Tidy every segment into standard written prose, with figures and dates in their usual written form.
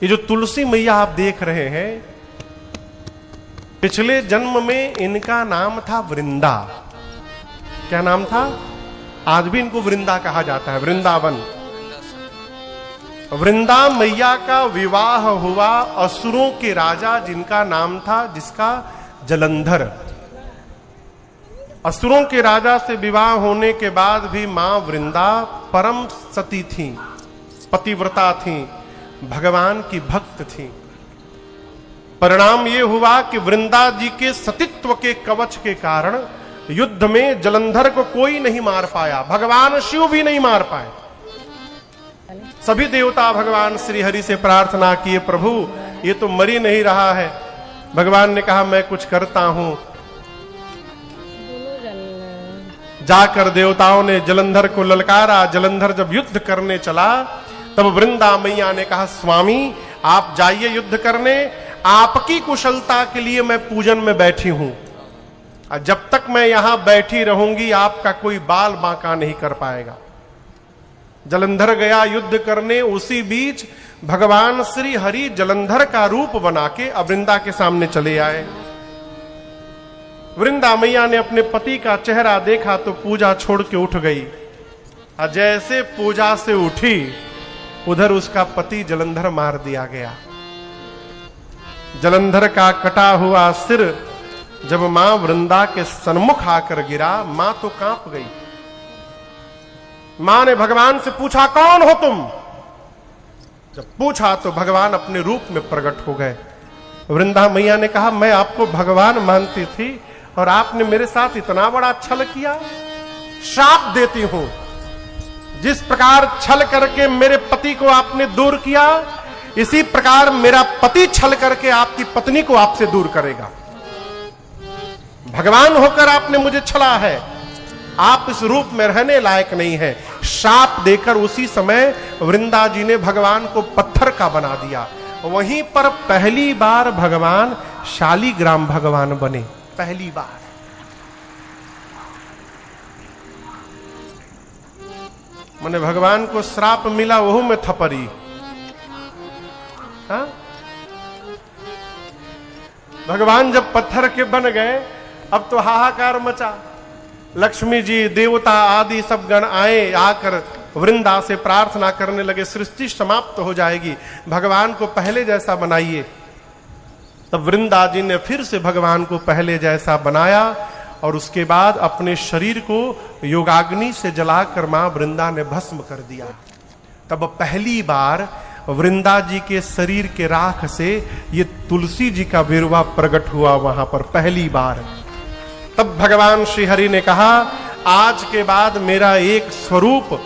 ये जो तुलसी मैया आप देख रहे हैं, पिछले जन्म में इनका नाम था वृंदा। क्या नाम था? आज भी इनको वृंदा कहा जाता है, वृंदावन। वृंदा मैया का विवाह हुआ असुरों के राजा जिनका नाम था, जिसका जलंधर। असुरों के राजा से विवाह होने के बाद भी मां वृंदा परम सती थीं, पतिव्रता थीं, भगवान की भक्त थीं। परिणाम यह हुआ कि वृंदा जी के सतीत्व के कवच के कारण युद्ध में जलंधर को कोई नहीं मार पाया, भगवान शिव भी नहीं मार पाए। सभी देवता भगवान श्री हरि से प्रार्थना किए, प्रभु ये तो मर ही नहीं रहा है। भगवान ने कहा मैं कुछ करता हूं। जाकर देवताओं ने जलंधर को ललकारा। जलंधर जब युद्ध करने चला तब वृंदा मैया ने कहा, स्वामी आप जाइए युद्ध करने, आपकी कुशलता के लिए मैं पूजन में बैठी हूं। जब तक मैं यहां बैठी रहूंगी आपका कोई बाल बांका नहीं कर पाएगा। जलंधर गया युद्ध करने। उसी बीच भगवान श्री हरि जलंधर का रूप बना के वृंदा के सामने चले आए। वृंदा मैया ने अपने पति का चेहरा देखा तो पूजा छोड़ के उठ गई। जैसे पूजा से उठी उधर उसका पति जलंधर मार दिया गया। जलंधर का कटा हुआ सिर जब मां वृंदा के सन्मुख आकर गिरा, मां तो कांप गई। मां ने भगवान से पूछा, कौन हो तुम? जब पूछा तो भगवान अपने रूप में प्रकट हो गए। वृंदा मैया ने कहा, मैं आपको भगवान मानती थी और आपने मेरे साथ इतना बड़ा छल किया। श्राप देती हूं, जिस प्रकार छल करके मेरे पति को आपने दूर किया, इसी प्रकार मेरा पति छल करके आपकी पत्नी को आपसे दूर करेगा। भगवान होकर आपने मुझे छला है, आप इस रूप में रहने लायक नहीं है। श्राप देकर उसी समय वृंदा जी ने भगवान को पत्थर का बना दिया। वहीं पर पहली बार भगवान शालिग्राम भगवान बने, पहली बार। माने भगवान को श्राप मिला, वहू में थपरी। हाँ? भगवान जब पत्थर के बन गए अब तो हाहाकार मचा। लक्ष्मी जी, देवता आदि सब गण आए, आकर वृंदा से प्रार्थना करने लगे, सृष्टि समाप्त हो जाएगी, भगवान को पहले जैसा बनाइए। तब वृंदा जी ने फिर से भगवान को पहले जैसा बनाया और उसके बाद अपने शरीर को योगाग्नि से जलाकर मां वृंदा ने भस्म कर दिया। तब पहली बार वृंदा जी के शरीर के राख से ये तुलसी जी का विरवा प्रकट हुआ वहां पर पहली बार। तब भगवान श्री हरि ने कहा, आज के बाद मेरा एक स्वरूप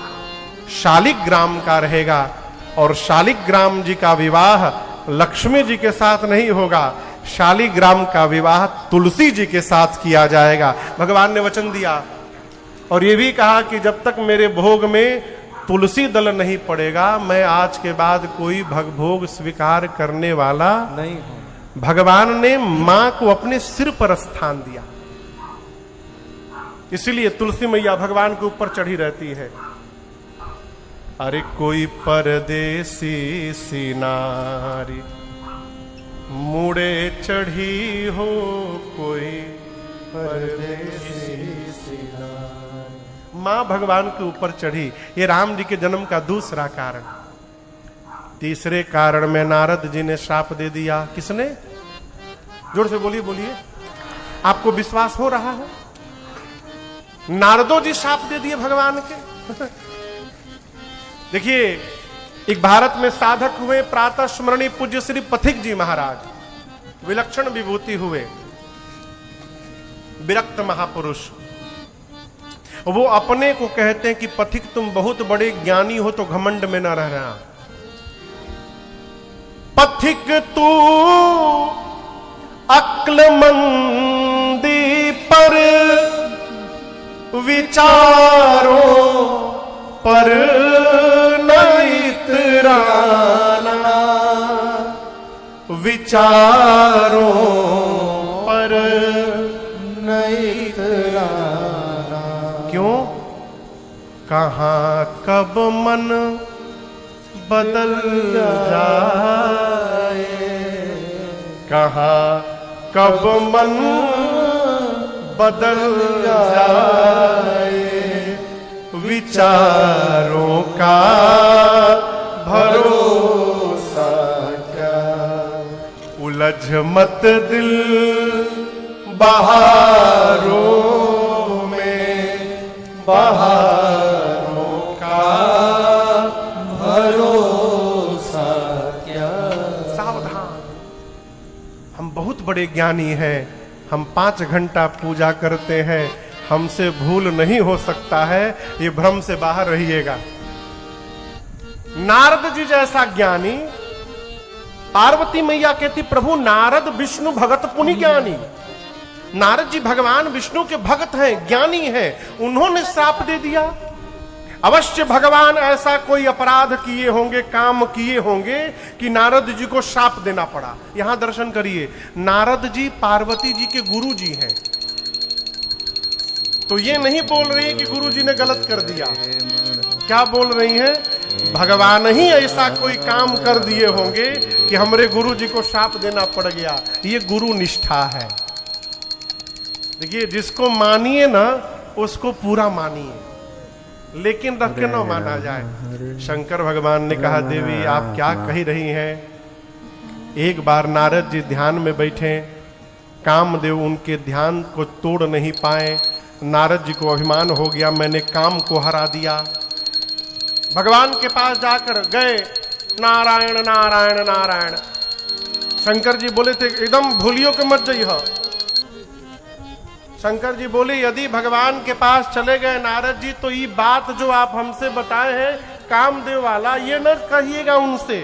शालिग्राम का रहेगा और शालिग्राम जी का विवाह लक्ष्मी जी के साथ नहीं होगा, शालिग्राम का विवाह तुलसी जी के साथ किया जाएगा। भगवान ने वचन दिया और ये भी कहा कि जब तक मेरे भोग में तुलसी दल नहीं पड़ेगा, मैं आज के बाद कोई भोग स्वीकार करने वाला नहीं हूं। भगवान ने मां को अपने सिर पर स्थान दिया, इसीलिए तुलसी मैया भगवान के ऊपर चढ़ी रहती है। अरे कोई परदेसी सी नारी मुड़े चढ़ी हो, कोई परदेसी सी नारी। मां भगवान के ऊपर चढ़ी। ये राम जी के जन्म का दूसरा कारण। तीसरे कारण में नारद जी ने श्राप दे दिया। किसने? जोर से बोलिए, बोलिए। आपको विश्वास हो रहा है? नारदो जी श्राप दे दिए भगवान के। देखिए, एक भारत में साधक हुए, प्रातः स्मरणीय पूज्य श्री पथिक जी महाराज, विलक्षण विभूति हुए, विरक्त महापुरुष। वो अपने को कहते हैं कि पथिक तुम बहुत बड़े ज्ञानी हो तो घमंड में न रहना। पथिक तू अक्लमंदी पर विचारों पर न इतराना, विचारों पर न इतराना। क्यों? कहाँ कब मन बदल जाए कहाँ कब मन बदल जाए, विचारों का भरोसा क्या, उलझ मत दिल बहारों में, बहारों का भरोसा क्या। सावधान, हम बहुत बड़े ज्ञानी हैं, हम 5 घंटा पूजा करते हैं, हमसे भूल नहीं हो सकता है, ये भ्रम से बाहर रहिएगा। नारद जी जैसा ज्ञानी, पार्वती मैया कहती प्रभु नारद विष्णु भगत पुनि ज्ञानी। नारद जी भगवान विष्णु के भक्त हैं, ज्ञानी हैं, उन्होंने श्राप दे दिया। अवश्य भगवान ऐसा कोई अपराध किए होंगे, काम किए होंगे कि नारद जी को श्राप देना पड़ा। यहां दर्शन करिए, नारद जी पार्वती जी के गुरु जी हैं, तो ये नहीं बोल रही कि गुरु जी ने गलत कर दिया। क्या बोल रही हैं? भगवान ही ऐसा कोई काम कर दिए होंगे कि हमारे गुरु जी को श्राप देना पड़ गया। ये गुरु निष्ठा है। देखिए, जिसको मानिए ना उसको पूरा मानिए, लेकिन रख के ना माना जाए। शंकर भगवान ने कहा देवी आप क्या कही रही हैं? एक बार नारद जी ध्यान में बैठे, कामदेव उनके ध्यान को तोड़ नहीं पाए। नारद जी को अभिमान हो गया, मैंने काम को हरा दिया। भगवान के पास जाकर गए, नारायण नारायण नारायण। शंकर जी बोले थे एकदम भूलियो के मत जाइए। शंकर जी बोले यदि भगवान के पास चले गए नारद जी तो ये बात जो आप हमसे बताए हैं कामदेव वाला, ये न कहिएगा उनसे।